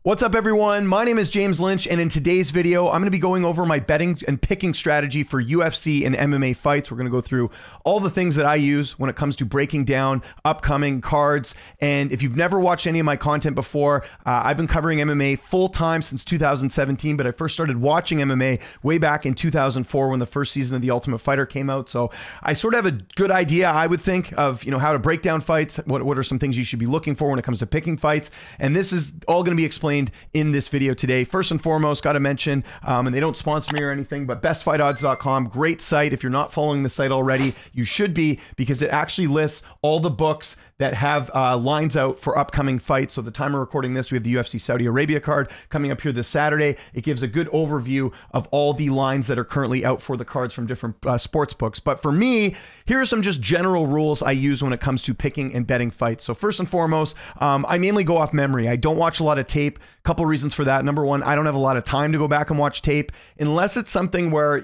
What's up, everyone? My name is James Lynch, and in today's video, I'm going to be going over my betting and picking strategy for UFC and MMA fights. We're going to go through all the things that I use when it comes to breaking down upcoming cards. And if you've never watched any of my content before, I've been covering MMA full-time since 2017, but I first started watching MMA way back in 2004 when the first season of The Ultimate Fighter came out. So I sort of have a good idea, I would think, of how to break down fights, what are some things you should be looking for when it comes to picking fights. And this is all going to be explained in this video today. First and foremost, got to mention, and they don't sponsor me or anything, but bestfightodds.com, great site. If you're not following the site already, you should be, because it actually lists all the books that have lines out for upcoming fights. So the time we're recording this, we have the UFC Saudi Arabia card coming up here this Saturday. It gives a good overview of all the lines that are currently out for the cards from different sports books. But for me, here are some just general rules I use when it comes to picking and betting fights. So first and foremost, I mainly go off memory. I don't watch a lot of tape. Couple reasons for that. Number one, I don't have a lot of time to go back and watch tape unless it's something where,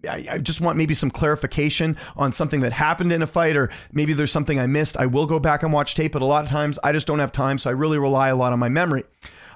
I just want maybe some clarification on something that happened in a fight, or maybe there's something I missed. I will go back and watch tape, but a lot of times I just don't have time. So I really rely a lot on my memory.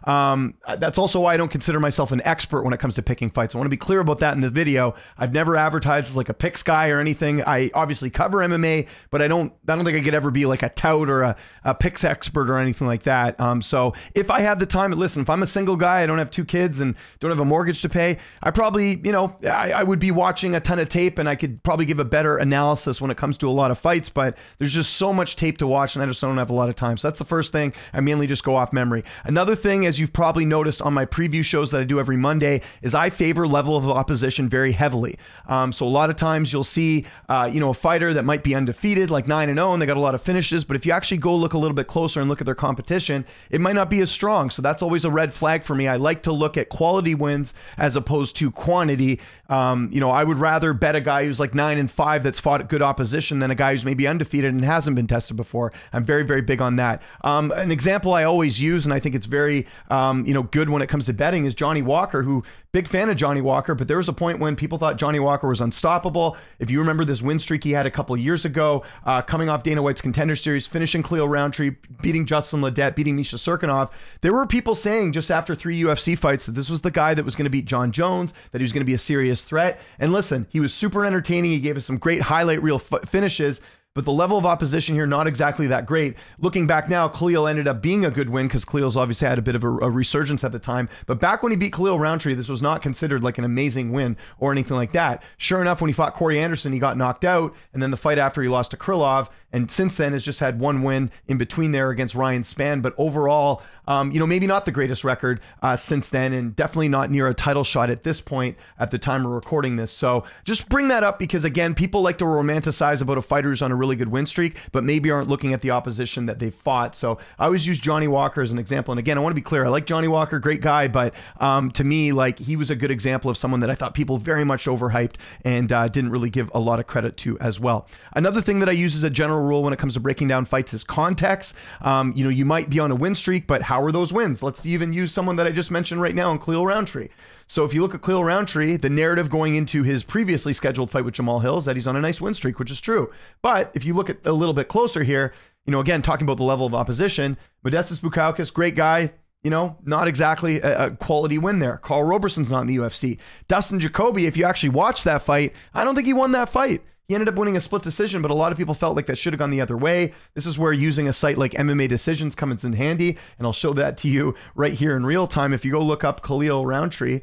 That's also why I don't consider myself an expert when it comes to picking fights. I want to be clear about that in the video. I've never advertised as like a picks guy or anything. I obviously cover MMA, but I don't think I could ever be like a tout or a picks expert or anything like that. So if I had the time, listen, if I'm a single guy, I don't have two kids and don't have a mortgage to pay, I probably, I would be watching a ton of tape and I could probably give a better analysis when it comes to a lot of fights, but there's just so much tape to watch and I just don't have a lot of time. So that's the first thing. I mainly just go off memory. Another thing, as you've probably noticed on my preview shows that I do every Monday, is I favor level of opposition very heavily. So a lot of times you'll see, a fighter that might be undefeated, like 9-0, and they got a lot of finishes. But if you actually go look a little bit closer and look at their competition, it might not be as strong. So that's always a red flag for me. I like to look at quality wins as opposed to quantity. I would rather bet a guy who's like 9-5 that's fought good opposition than a guy who's maybe undefeated and hasn't been tested before. I'm very, very big on that. An example I always use, and I think it's very, good when it comes to betting, is Johnny Walker, who, big fan of Johnny Walker, but there was a point when people thought Johnny Walker was unstoppable. If you remember this win streak he had a couple of years ago, coming off Dana White's Contender Series, finishing Khalil Roundtree, beating Justin Ledet, beating Misha Cirkunov, there were people saying just after 3 UFC fights that this was the guy that was going to beat John Jones, that he was going to be a serious threat. And listen, he was super entertaining. He gave us some great highlight reel finishes, but the level of opposition here, not exactly that great. Looking back now, Khalil ended up being a good win because Khalil's obviously had a bit of a resurgence at the time. But back when he beat Khalil Roundtree, this was not considered like an amazing win or anything like that. Sure enough, when he fought Corey Anderson, he got knocked out. And then the fight after, he lost to Krylov. And since then has just had one win in between there against Ryan Spann. But overall, maybe not the greatest record since then, and definitely not near a title shot at this point at the time we're recording this. So just bring that up because, again, people like to romanticize about a fighter who's on a really good win streak, but maybe aren't looking at the opposition that they've fought. So I always use Johnny Walker as an example. And again, I want to be clear. I like Johnny Walker, great guy, but to me, like, he was a good example of someone that I thought people very much overhyped and didn't really give a lot of credit to as well. Another thing that I use as a general rule when it comes to breaking down fights is context. You might be on a win streak, but how are those wins? Let's even use someone that I just mentioned right now in Khalil Roundtree. So if you look at Khalil Roundtree, the narrative going into his previously scheduled fight with Jamal Hill is that he's on a nice win streak, which is true. But if you look at a little bit closer here, again, talking about the level of opposition, Modestas Bukauskas, great guy, not exactly a quality win there. Carl Roberson's not in the UFC. Dustin Jacoby, if you actually watch that fight, I don't think he won that fight. He ended up winning a split decision, but a lot of people felt like that should have gone the other way. This is where using a site like MMA Decisions comes in handy, and I'll show that to you right here in real time. If you go look up Khalil Roundtree,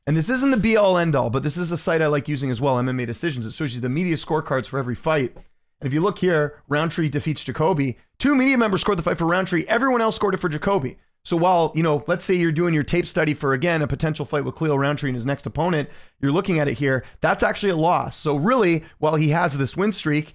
and this isn't the be-all end-all, but this is a site I like using as well, MMA Decisions. It shows you the media scorecards for every fight. And if you look here, Roundtree defeats Jacoby. 2 media members scored the fight for Roundtree. Everyone else scored it for Jacoby. So while, let's say you're doing your tape study for, again, a potential fight with Khalil Roundtree and his next opponent, you're looking at it here, that's actually a loss. So really, while he has this win streak,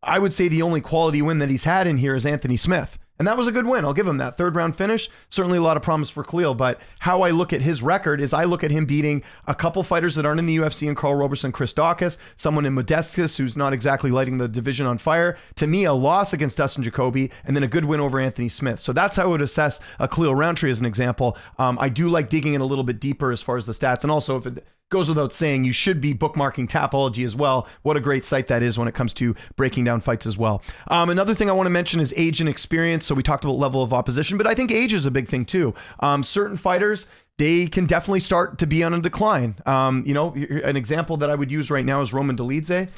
I would say the only quality win that he's had in here is Anthony Smith. And that was a good win. I'll give him that. 3rd round finish. Certainly a lot of promise for Khalil. But how I look at his record is I look at him beating a couple fighters that aren't in the UFC and Carl Roberson, Chris Daukaus, someone in Modestas who's not exactly lighting the division on fire. To me, a loss against Dustin Jacoby and then a good win over Anthony Smith. So that's how I would assess a Khalil Roundtree as an example. I do like digging in a little bit deeper as far as the stats. And also, if goes without saying, you should be bookmarking Tapology as well. What a great site that is when it comes to breaking down fights as well. Another thing I want to mention is age and experience. So we talked about level of opposition, but I think age is a big thing too. Certain fighters, they can definitely start to be on a decline. You know, an example that I would use right now is Roman Dolidze.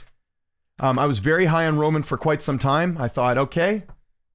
I was very high on Roman for quite some time. I thought, okay,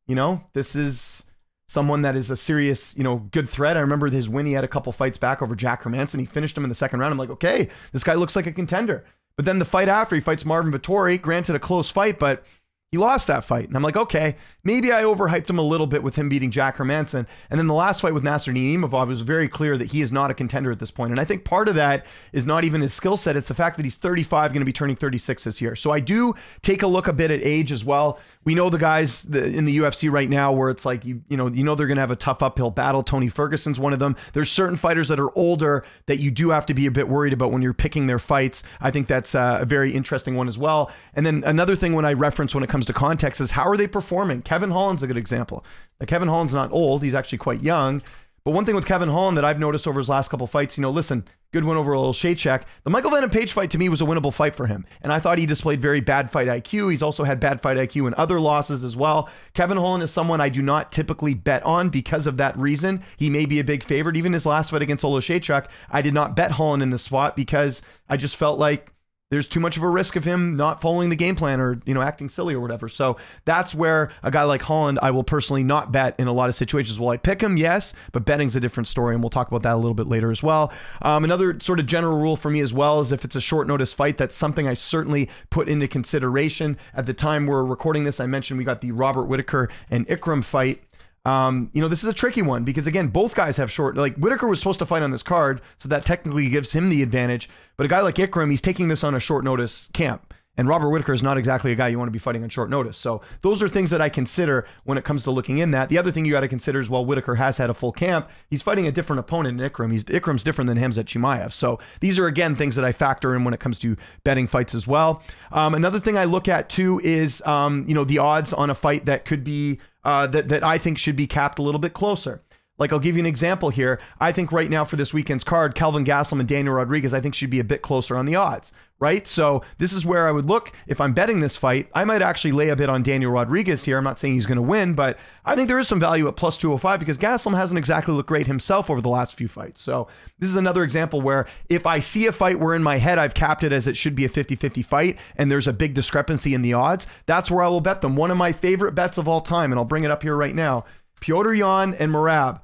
you know, this is someone that is a serious, you know, good threat. I remember his win. He had a couple fights back over Jack Hermanson. He finished him in the second round. I'm like, okay, this guy looks like a contender. But then the fight after, he fights Marvin Vettori, granted a close fight, but he lost that fight. And I'm like, okay, maybe I overhyped him a little bit with him beating Jack Hermanson. And then the last fight with Nasruddin Imavov, it was very clear that he is not a contender at this point. And I think part of that is not even his skill set. It's the fact that he's 35, going to be turning 36 this year. So I do take a look a bit at age as well. We know the guys in the UFC right now where it's like, you know they're going to have a tough uphill battle. Tony Ferguson's one of them. There's certain fighters that are older that you do have to be a bit worried about when you're picking their fights. I think that's a very interesting one as well. And then another thing when I reference when it comes to context is how are they performing? Kevin Holland's a good example. Like, Kevin Holland's not old. He's actually quite young. But one thing with Kevin Holland that I've noticed over his last couple fights, you know, listen, good win over Olszejczak. The Michael Venom Page fight to me was a winnable fight for him. And I thought he displayed very bad fight IQ. He's also had bad fight IQ in other losses as well. Kevin Holland is someone I do not typically bet on because of that reason. He may be a big favorite. Even his last fight against Olszejczak, I did not bet Holland in the spot because I just felt like there's too much of a risk of him not following the game plan or, you know, acting silly or whatever. So that's where a guy like Holland, I will personally not bet in a lot of situations. Will I pick him? Yes, but betting's a different story, and we'll talk about that a little bit later as well. Another sort of general rule for me as well is if it's a short notice fight, that's something I certainly put into consideration. At the time we're recording this, I mentioned we got the Robert Whittaker and Ikram fight. You know, this is a tricky one because, again, both guys have short, like Whittaker was supposed to fight on this card, so that technically gives him the advantage. But a guy like Ikram, he's taking this on a short notice camp. And Robert Whittaker is not exactly a guy you want to be fighting on short notice. So those are things that I consider when it comes to looking in that. The other thing you got to consider is while Whittaker has had a full camp, he's fighting a different opponent in Ikram. Ikram's different than Hamzat Chimaev. So these are, again, things that I factor in when it comes to betting fights as well. Another thing I look at too is, you know, the odds on a fight that could be, that I think should be capped a little bit closer. Like, I'll give you an example here. I think right now for this weekend's card, Kelvin Gastelum and Daniel Rodriguez, I think should be a bit closer on the odds, right? So this is where I would look. If I'm betting this fight, I might actually lay a bit on Daniel Rodriguez here. I'm not saying he's going to win, but I think there is some value at plus 205 because Gastelum hasn't exactly looked great himself over the last few fights. So this is another example where if I see a fight where in my head I've capped it as it should be a 50-50 fight and there's a big discrepancy in the odds, that's where I will bet them. One of my favorite bets of all time, and I'll bring it up here right now, Petr Yan and Merab.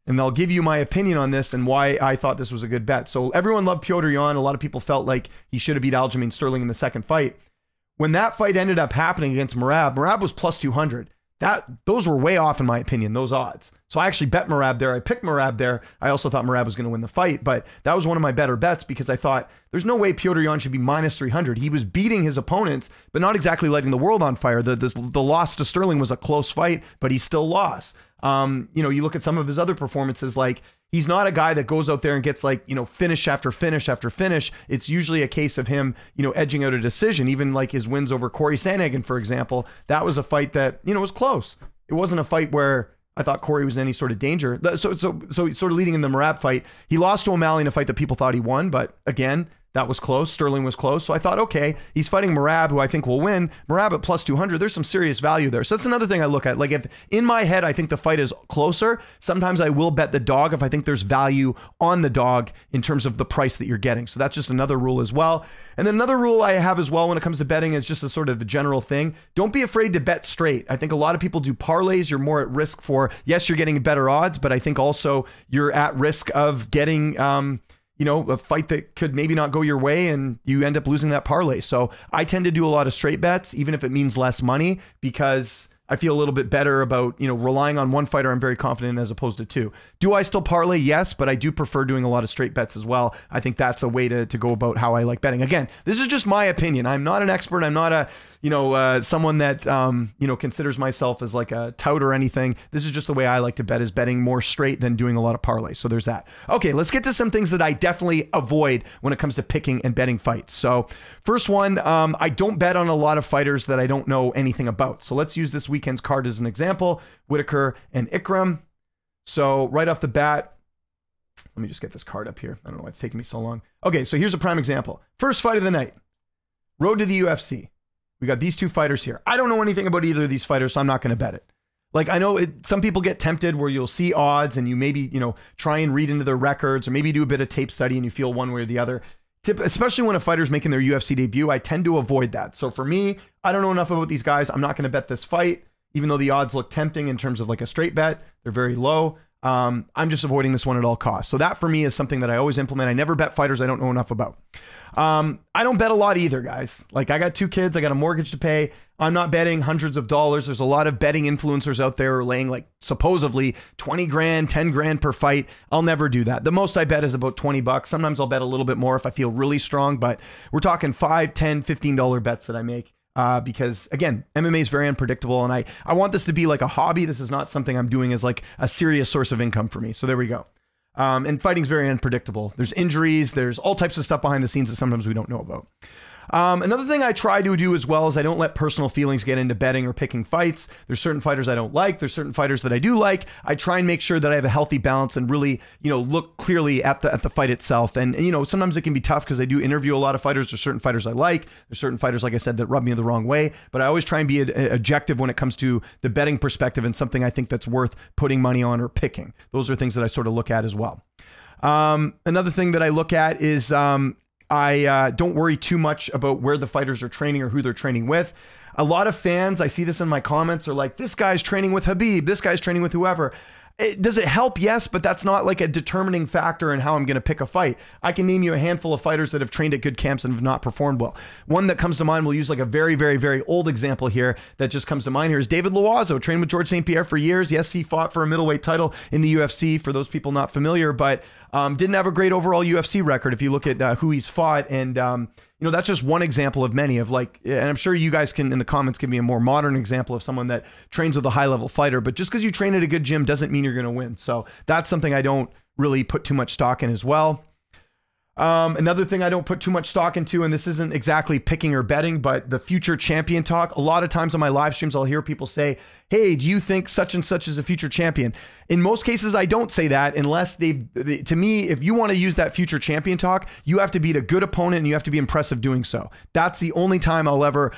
And I'll give you my opinion on this and why I thought this was a good bet. So everyone loved Petr Yan. A lot of people felt like he should have beat Aljamain Sterling in the second fight. When that fight ended up happening against Merab, Merab was plus 200. Those were way off in my opinion, those odds. So I actually bet Merab there. I picked Merab there. I also thought Merab was going to win the fight, but that was one of my better bets because I thought there's no way Petr Yan should be minus 300. He was beating his opponents, but not exactly lighting the world on fire. The loss to Sterling was a close fight, but he still lost. You know, you look at some of his other performances, like he's not a guy that goes out there and gets like, you know, finish after finish after finish. It's usually a case of him, you know, edging out a decision. Even like his wins over Corey Sandhagen, for example, that was a fight that, you know, was close. It wasn't a fight where I thought Corey was in any sort of danger. So sort of leading in the Merab fight, he lost to O'Malley in a fight that people thought he won, but again, that was close. Sterling was close. So I thought, okay, he's fighting Merab, who I think will win. Merab at plus 200, there's some serious value there. So that's another thing I look at. Like if in my head, I think the fight is closer, sometimes I will bet the dog if I think there's value on the dog in terms of the price that you're getting. So that's just another rule as well. And then another rule I have as well when it comes to betting is just a sort of a general thing. Don't be afraid to bet straight. I think a lot of people do parlays. You're more at risk for, yes, you're getting better odds, but I think also you're at risk of getting, you know, a fight that could maybe not go your way and you end up losing that parlay. So I tend to do a lot of straight bets, even if it means less money, because I feel a little bit better about, you know, relying on one fighter I'm very confident in as opposed to two. Do I still parlay? Yes, but I do prefer doing a lot of straight bets as well. I think that's a way to go about how I like betting. Again, this is just my opinion. I'm not an expert. I'm not a, you know, someone that, you know, considers myself as like a tout or anything. This is just the way I like to bet, is betting more straight than doing a lot of parlays. So there's that. Okay, let's get to some things that I definitely avoid when it comes to picking and betting fights. So first one, I don't bet on a lot of fighters that I don't know anything about. So let's use this weekend's card as an example, Whittaker and Ikram. So right off the bat, Let me just get this card up here. I don't know why it's taking me so long. Okay, so here's a prime example. First fight of the night. Road to the UFC. We got these two fighters here. I don't know anything about either of these fighters, so I'm not going to bet it. Like, I know some people get tempted where you'll see odds and you maybe, try and read into their records or maybe do a bit of tape study and you feel one way or the other. Especially when a fighter's making their UFC debut, I tend to avoid that. So for me, I don't know enough about these guys. I'm not going to bet this fight, even though the odds look tempting in terms of like a straight bet. They're very low. I'm just avoiding this one at all costs. So that for me is something that I always implement. I never bet fighters I don't know enough about. I don't bet a lot either, guys. Like, I got 2 kids, I got a mortgage to pay. I'm not betting hundreds of dollars. There's a lot of betting influencers out there who are laying like supposedly 20 grand, 10 grand per fight. I'll never do that. The most I bet is about 20 bucks. Sometimes I'll bet a little bit more if I feel really strong, but we're talking $5, $10, $15 bets that I make. Because again, MMA is very unpredictable and I want this to be like a hobby. This is not something I'm doing as like a serious source of income for me. So there we go. And fighting's very unpredictable. There's injuries, there's all types of stuff behind the scenes that sometimes we don't know about. Another thing I try to do as well is I don't let personal feelings get into betting or picking fights. There's certain fighters I don't like. There's certain fighters that I do like. I try and make sure that I have a healthy balance and really, look clearly at the fight itself. And sometimes it can be tough because I do interview a lot of fighters. There's certain fighters I like. There's certain fighters, like I said, that rub me the wrong way. But I always try and be objective when it comes to the betting perspective and something I think that's worth putting money on or picking. Those are things that I sort of look at as well. Another thing that I look at is I don't worry too much about where the fighters are training or who they're training with. A lot of fans, I see this in my comments, are like, this guy's training with Khabib, this guy's training with whoever. Does it help? Yes, but that's not like a determining factor in how I'm going to pick a fight. I can name you a handful of fighters that have trained at good camps and have not performed well. One that comes to mind, we'll use like a very, very, very old example here that just comes to mind here is David Loiseau, trained with George St. Pierre for years. Yes, he fought for a middleweight title in the UFC for those people not familiar, but didn't have a great overall UFC record if you look at who he's fought. And that's just one example of many of like, and I'm sure you guys can in the comments give me a more modern example of someone that trains with a high level fighter, but just because you train at a good gym doesn't mean you're going to win. So that's something I don't really put too much stock in as well. Another thing I don't put too much stock into, and this isn't exactly picking or betting, but the future champion talk. A lot of times on my live streams, I'll hear people say, hey, do you think such and such is a future champion? In most cases, I don't say that unless to me, if you want to use that future champion talk, you have to beat a good opponent and you have to be impressive doing so. That's the only time I'll ever,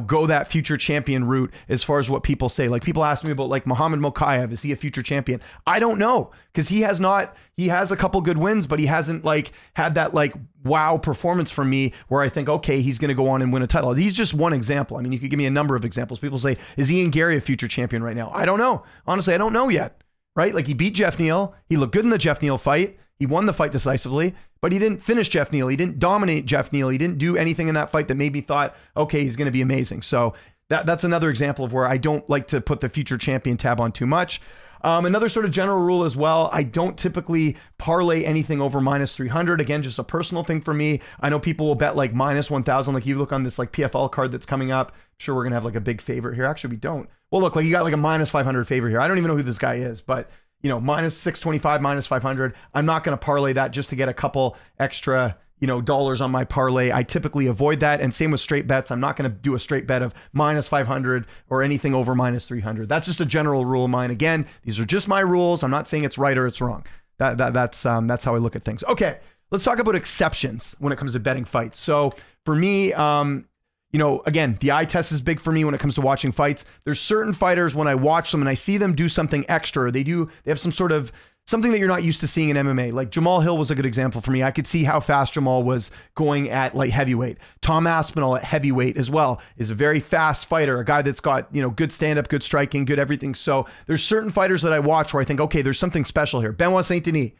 go that future champion route as far as what people say. Like people ask me about like Muhammad Mokaev, is he a future champion? I don't know, because he has a couple good wins, but he hasn't like had that like wow performance from me where I think, okay, he's going to go on and win a title. He's just one example. I mean, you could give me a number of examples. People say, is Ian Gary a future champion right now? I don't know. Honestly, I don't know yet, right? Like he beat Jeff Neal. He looked good in the Jeff Neal fight. He won the fight decisively, but he didn't finish Jeff Neal. He didn't dominate Jeff Neal. He didn't do anything in that fight that made me thought, okay, he's going to be amazing. So that's another example of where I don't like to put the future champion tab on too much. Another sort of general rule as well, I don't typically parlay anything over -300. Again, just a personal thing for me. I know people will bet like -1,000. Like you look on this like PFL card that's coming up. I'm sure we're going to have like a big favorite here. Actually, we don't. Well, look, like you got like a -500 favorite here. I don't even know who this guy is, but -625, -500. I'm not going to parlay that just to get a couple extra dollars on my parlay. I typically avoid that. And same with straight bets. I'm not going to do a straight bet of -500 or anything over -300. That's just a general rule of mine. Again, these are just my rules. I'm not saying it's right or it's wrong. That's how I look at things. Okay, let's talk about exceptions when it comes to betting fights. So for me, again, the eye test is big for me when it comes to watching fights. There's certain fighters when I watch them and I see them do something extra, or they have some sort of something that you're not used to seeing in MMA. Like Jamal Hill was a good example for me. I could see how fast Jamal was going at light heavyweight. Tom Aspinall at heavyweight as well is a very fast fighter, a guy that's got, good stand-up, good striking, good everything. So there's certain fighters that I watch where I think, okay, there's something special here. Benoit Saint-Denis,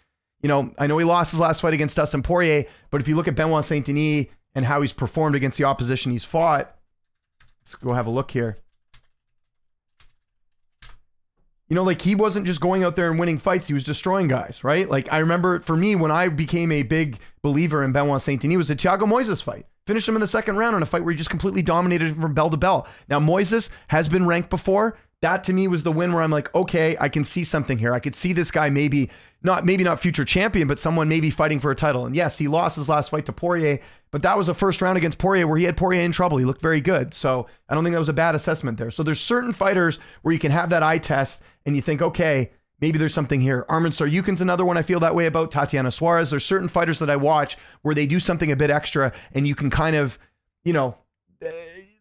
I know he lost his last fight against Dustin Poirier, but if you look at Benoit Saint-Denis and how he's performed against the opposition he's fought, let's go have a look here. Like he wasn't just going out there and winning fights, he was destroying guys, right? Like I remember for me, when I became a big believer in Benoit Saint-Denis, was the Thiago Moises fight. Finished him in the second round in a fight where he just completely dominated him from bell to bell. Now Moises has been ranked before. That to me was the win where I'm like, okay, I can see something here. I could see this guy maybe not future champion, but someone maybe fighting for a title. And yes, he lost his last fight to Poirier, but that was a first round against Poirier where he had Poirier in trouble. He looked very good. So I don't think that was a bad assessment there. So there's certain fighters where you can have that eye test and you think, okay, maybe there's something here. Armin Saryukin's another one I feel that way about. Tatiana Suarez. There's certain fighters that I watch where they do something a bit extra and you can kind of, you know,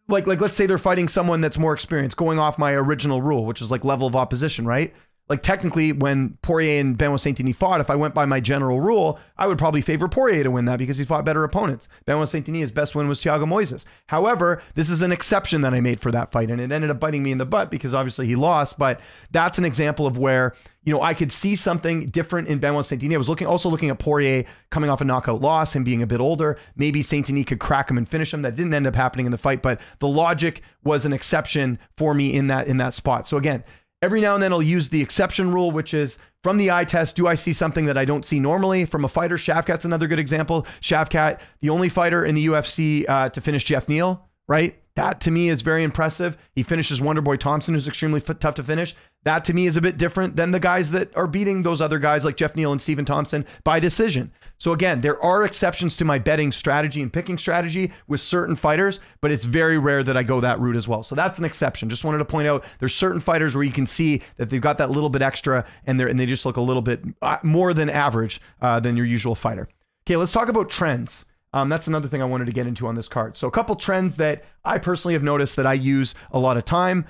like let's say they're fighting someone that's more experienced, going off my original rule, which is like level of opposition, right? Like technically when Poirier and Benoit Saint-Denis fought, if I went by my general rule, I would probably favor Poirier to win that because he fought better opponents. Benoit Saint-Denis, his best win was Thiago Moises. However, this is an exception that I made for that fight, and it ended up biting me in the butt because obviously he lost, but that's an example of where, you know, I could see something different in Benoit Saint-Denis. I was also looking at Poirier coming off a knockout loss, him being a bit older. Maybe Saint-Denis could crack him and finish him. That didn't end up happening in the fight, but the logic was an exception for me in that spot. So again, every now and then I'll use the exception rule, which is from the eye test, do I see something that I don't see normally? From a fighter, Shavkat's another good example. Shavkat, the only fighter in the UFC to finish Jeff Neal, right? That to me is very impressive. He finishes Wonderboy Thompson, who's extremely tough to finish. That to me is a bit different than the guys that are beating those other guys like Jeff Neal and Stephen Thompson by decision. So again, there are exceptions to my betting strategy and picking strategy with certain fighters, but it's very rare that I go that route as well. So that's an exception. Just wanted to point out there's certain fighters where you can see that they've got that little bit extra and they just look a little bit more than average than your usual fighter. Okay, let's talk about trends. That's another thing I wanted to get into on this card. So a couple trends that I personally have noticed that I use a lot of time.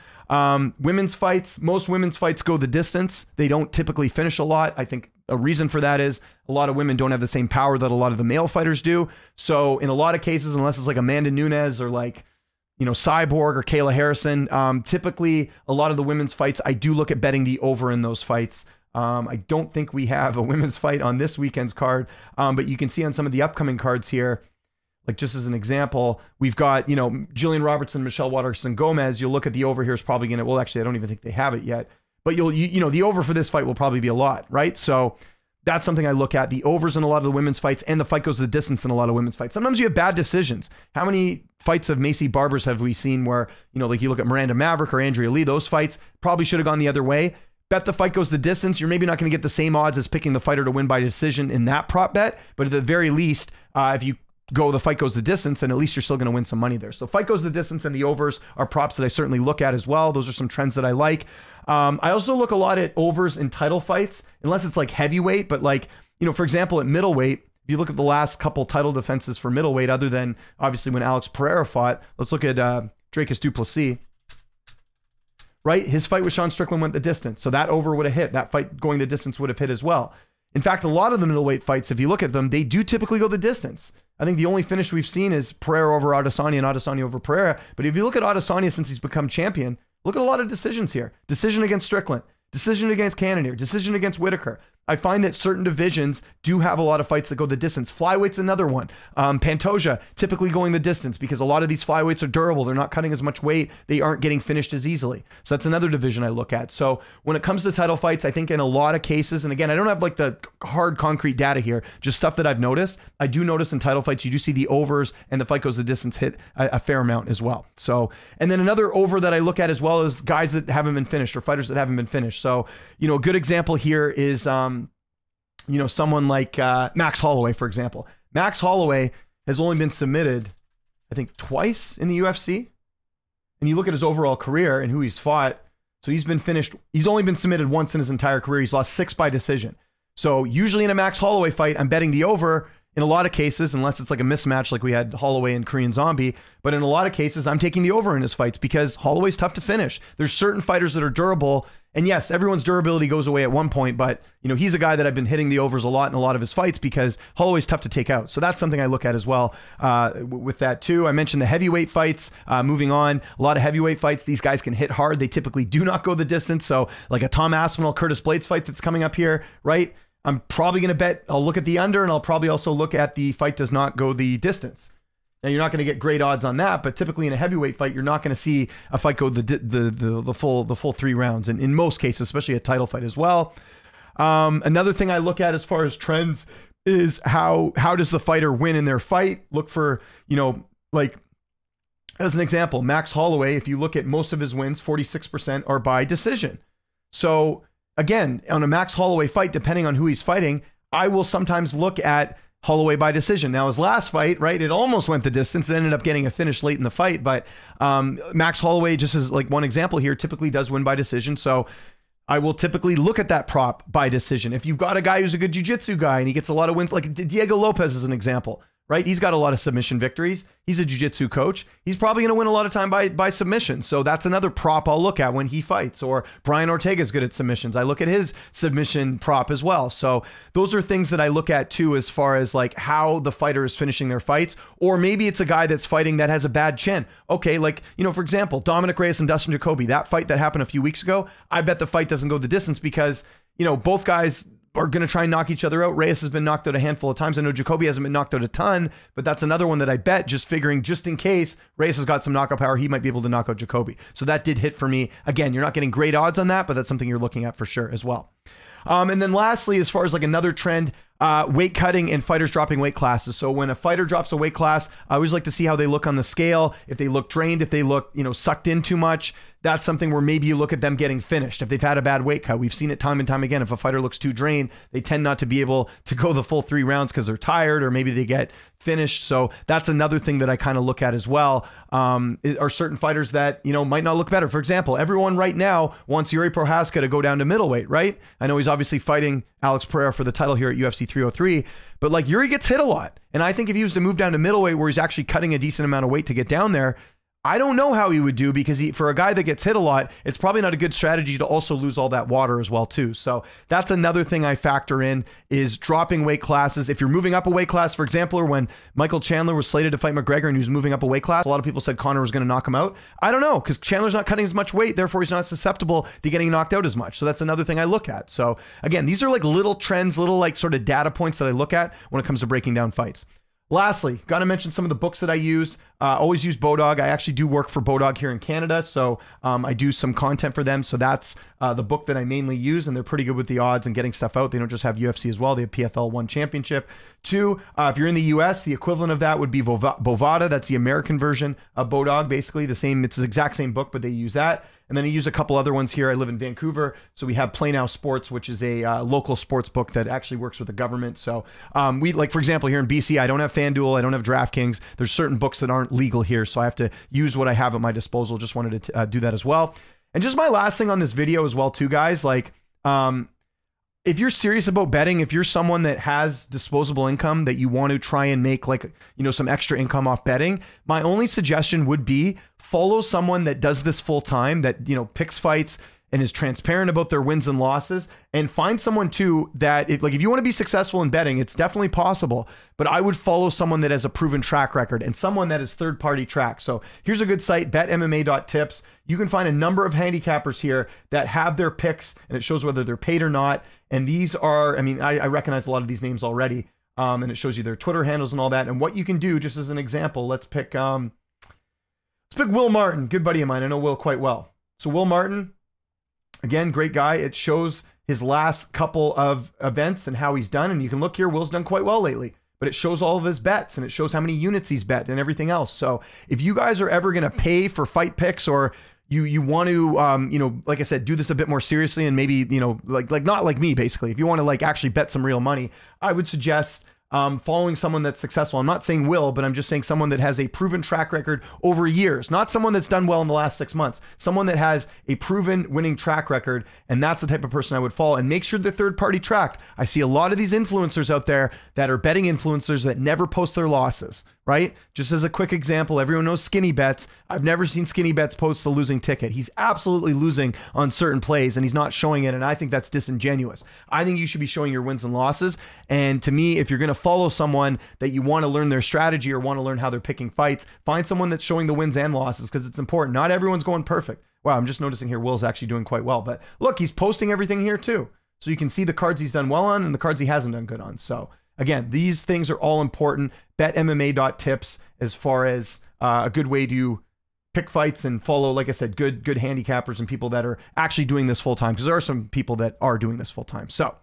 Women's fights, most women's fights go the distance. They don't typically finish a lot. I think a reason for that is a lot of women don't have the same power that a lot of the male fighters do. So in a lot of cases, unless it's like Amanda Nunes or like, you know, Cyborg or Kayla Harrison, typically a lot of the women's fights, I do look at betting the over in those fights. I don't think we have a women's fight on this weekend's card, but you can see on some of the upcoming cards here, like just as an example, we've got, you know, Jillian Robertson, Michelle Waterson Gomez. You'll look at the over here is probably going to, well, actually, I don't even think they have it yet, but you know, the over for this fight will probably be a lot, right? So that's something I look at, the overs in a lot of the women's fights, and the fight goes the distance in a lot of women's fights. Sometimes you have bad decisions. How many fights of Macy Barbers have we seen where, you know, like you look at Miranda Maverick or Andrea Lee, those fights probably should have gone the other way. Bet the fight goes the distance. You're maybe not going to get the same odds as picking the fighter to win by decision in that prop bet, but at the very least, if you go the fight goes the distance, then at least you're still going to win some money there. So fight goes the distance and the overs are props that I certainly look at as well. Those are some trends that I like. I also look a lot at overs in title fights, unless it's like heavyweight, but like, you know, for example, at middleweight, if you look at the last couple title defenses for middleweight, other than obviously when Alex Pereira fought, let's look at Dracus du Plessis. Right? His fight with Sean Strickland went the distance. So that over would have hit. That fight going the distance would have hit as well. In fact, a lot of the middleweight fights, if you look at them, they do typically go the distance. I think the only finish we've seen is Pereira over Adesanya and Adesanya over Pereira. But if you look at Adesanya since he's become champion, look at a lot of decisions here. Decision against Strickland, decision against Cannonier, decision against Whitaker. I find that certain divisions do have a lot of fights that go the distance. Flyweight's another one. Pantoja typically going the distance because a lot of these flyweights are durable. They're not cutting as much weight. They aren't getting finished as easily. So that's another division I look at. So when it comes to title fights, I think in a lot of cases, and again, I don't have like the hard concrete data here, just stuff that I've noticed. I do notice in title fights, you do see the overs and the fight goes the distance hit a fair amount as well. So, and then another over that I look at as well is guys that haven't been finished or fighters that haven't been finished. So, you know, a good example here is, you know, someone like Max Holloway, for example. Max Holloway has only been submitted, I think, twice in the UFC. And you look at his overall career and who he's fought. So he's been finished. He's only been submitted once in his entire career. He's lost 6 by decision. So usually in a Max Holloway fight, I'm betting the over in a lot of cases, unless it's like a mismatch like we had Holloway and Korean Zombie. But in a lot of cases, I'm taking the over in his fights because Holloway's tough to finish. There's certain fighters that are durable. And yes, everyone's durability goes away at one point, but you know, he's a guy that I've been hitting the overs a lot in a lot of his fights because Holloway's tough to take out. So that's something I look at as well with that too. I mentioned the heavyweight fights. Moving on, a lot of heavyweight fights, these guys can hit hard. They typically do not go the distance. So like a Tom Aspinall, Curtis Blades fight that's coming up here, right? I'm probably going to bet, I'll look at the under and I'll probably also look at the fight does not go the distance. Now you're not going to get great odds on that, but typically in a heavyweight fight, you're not going to see a fight go the full 3 rounds, and in most cases, especially a title fight as well. Another thing I look at as far as trends is how does the fighter win in their fight? Look for, you know, like as an example, Max Holloway. If you look at most of his wins, 46% are by decision. So again, on a Max Holloway fight, depending on who he's fighting, I will sometimes look at Holloway by decision. Now his last fight, right, it almost went the distance. It ended up getting a finish late in the fight, but Max Holloway, just as like one example here, typically does win by decision. So I will typically look at that prop by decision. If you've got a guy who's a good jiu-jitsu guy and he gets a lot of wins, like Diego Lopez is an example, right? He's got a lot of submission victories. He's a jiu-jitsu coach. He's probably going to win a lot of time by submission. So that's another prop I'll look at when he fights. Or Brian Ortega is good at submissions. I look at his submission prop as well. So those are things that I look at too, as far as like how the fighter is finishing their fights. Or maybe it's a guy that's fighting that has a bad chin. Okay, like, you know, for example, Dominic Reyes and Dustin Jacoby, that fight that happened a few weeks ago, I bet the fight doesn't go the distance because, you know, both guys are going to try and knock each other out. Reyes has been knocked out a handful of times. I know Jacoby hasn't been knocked out a ton, but that's another one that I bet, just figuring just in case Reyes has got some knockout power, he might be able to knock out Jacoby. So that did hit for me. Again, you're not getting great odds on that, but that's something you're looking at for sure as well. And then lastly, as far as like another trend, weight cutting and fighters dropping weight classes. So when a fighter drops a weight class, I always like to see how they look on the scale. If they look drained, if they look, you know, sucked in too much, that's something where maybe you look at them getting finished. If they've had a bad weight cut, we've seen it time and time again. If a fighter looks too drained, they tend not to be able to go the full 3 rounds because they're tired, or maybe they get finished. So that's another thing that I kind of look at as well. Are certain fighters that, you know, might not look better. For example, everyone right now wants Yuri Prohaska to go down to middleweight, right? I know he's obviously fighting Alex Pereira for the title here at UFC 303, but like Yuri gets hit a lot. And I think if he was to move down to middleweight where he's actually cutting a decent amount of weight to get down there, I don't know how he would do, because for a guy that gets hit a lot, it's probably not a good strategy to also lose all that water as well too. So that's another thing I factor in, is dropping weight classes. If you're moving up a weight class, for example, or when Michael Chandler was slated to fight McGregor and he was moving up a weight class, a lot of people said Conor was going to knock him out. I don't know, because Chandler's not cutting as much weight, therefore he's not susceptible to getting knocked out as much. So that's another thing I look at. So again, these are like little trends, little like sort of data points that I look at when it comes to breaking down fights. Lastly, got to mention some of the books that I use. Always use Bodog. I actually do work for Bodog here in Canada, so I do some content for them. So that's the book that I mainly use, and they're pretty good with the odds and getting stuff out. They don't just have UFC as well. They have PFL 1 Championship. 2, if you're in the US, the equivalent of that would be Bovada. That's the American version of Bodog, basically the same. It's the exact same book, but they use that. And then I use a couple other ones here. I live in Vancouver, so we have Play Now Sports, which is a local sports book that actually works with the government. So we, like, for example, here in BC, I don't have FanDuel, I don't have DraftKings. There's certain books that aren't legal here, so I have to use what I have at my disposal. Just wanted to do that as well. And just my last thing on this video as well too, guys, like, if you're serious about betting, if you're someone that has disposable income that you want to try and make, like, you know, some extra income off betting, my only suggestion would be follow someone that does this full time, that, you know, picks fights and is transparent about their wins and losses, and find someone too that, if you want to be successful in betting, it's definitely possible, but I would follow someone that has a proven track record and someone that is third-party tracked. So here's a good site, betmma.tips. You can find a number of handicappers here that have their picks, and it shows whether they're paid or not. And these are, I mean, I recognize a lot of these names already, and it shows you their Twitter handles and all that. And what you can do, just as an example, let's pick Will Martin, good buddy of mine. I know Will quite well. So Will Martin, again, great guy. It shows his last couple of events and how he's done. And you can look here, Will's done quite well lately, but it shows all of his bets and it shows how many units he's bet and everything else. So if you guys are ever going to pay for fight picks, or you want to, you know, like I said, do this a bit more seriously, and maybe, you know, like not like me, basically, if you want to like actually bet some real money, I would suggest following someone that's successful. I'm not saying Will, but I'm just saying someone that has a proven track record over years, not someone that's done well in the last 6 months, someone that has a proven winning track record. And that's the type of person I would follow, and make sure they're third party tracked. I see a lot of these influencers out there that are betting influencers that never post their losses, right? Just as a quick example, everyone knows Skinny Bets. I've never seen Skinny Bets post a losing ticket. He's absolutely losing on certain plays and he's not showing it. And I think that's disingenuous. I think you should be showing your wins and losses. And to me, if you're going to follow someone that you want to learn their strategy or want to learn how they're picking fights, find someone that's showing the wins and losses, because it's important. Not everyone's going perfect. Wow, I'm just noticing here Will's actually doing quite well. But look, he's posting everything here too. So you can see the cards he's done well on and the cards he hasn't done good on. So again, these things are all important. BetMMA.tips as far as a good way to pick fights and follow, like I said, good handicappers and people that are actually doing this full time, because there are some people that are doing this full time. So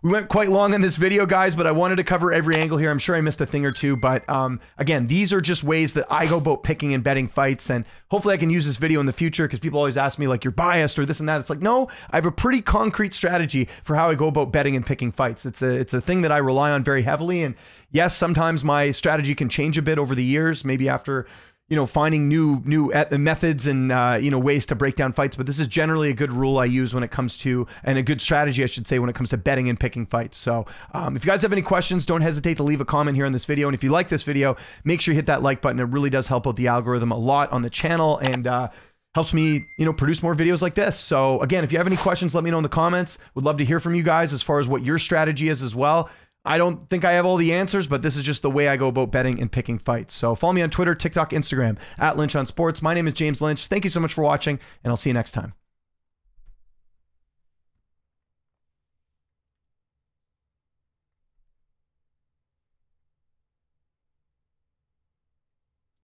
we went quite long on this video, guys, but I wanted to cover every angle here. I'm sure I missed a thing or two, but again, these are just ways that I go about picking and betting fights, and hopefully I can use this video in the future, because people always ask me like, you're biased or this and that. It's like, no, I have a pretty concrete strategy for how I go about betting and picking fights. It's a thing that I rely on very heavily, and yes, sometimes my strategy can change a bit over the years, maybe after, finding new methods and ways to break down fights, but this is generally a good rule I use when it comes to, and a good strategy I should say, when it comes to betting and picking fights. So if you guys have any questions, don't hesitate to leave a comment here on this video, and if you like this video, make sure you hit that like button. It really does help out the algorithm a lot on the channel, and helps me, produce more videos like this. So again, if you have any questions, let me know in the comments. Would love to hear from you guys as far as what your strategy is as well. I don't think I have all the answers, but this is just the way I go about betting and picking fights. So follow me on Twitter, TikTok, Instagram, @Lynch on Sports. My name is James Lynch. Thank you so much for watching, and I'll see you next time.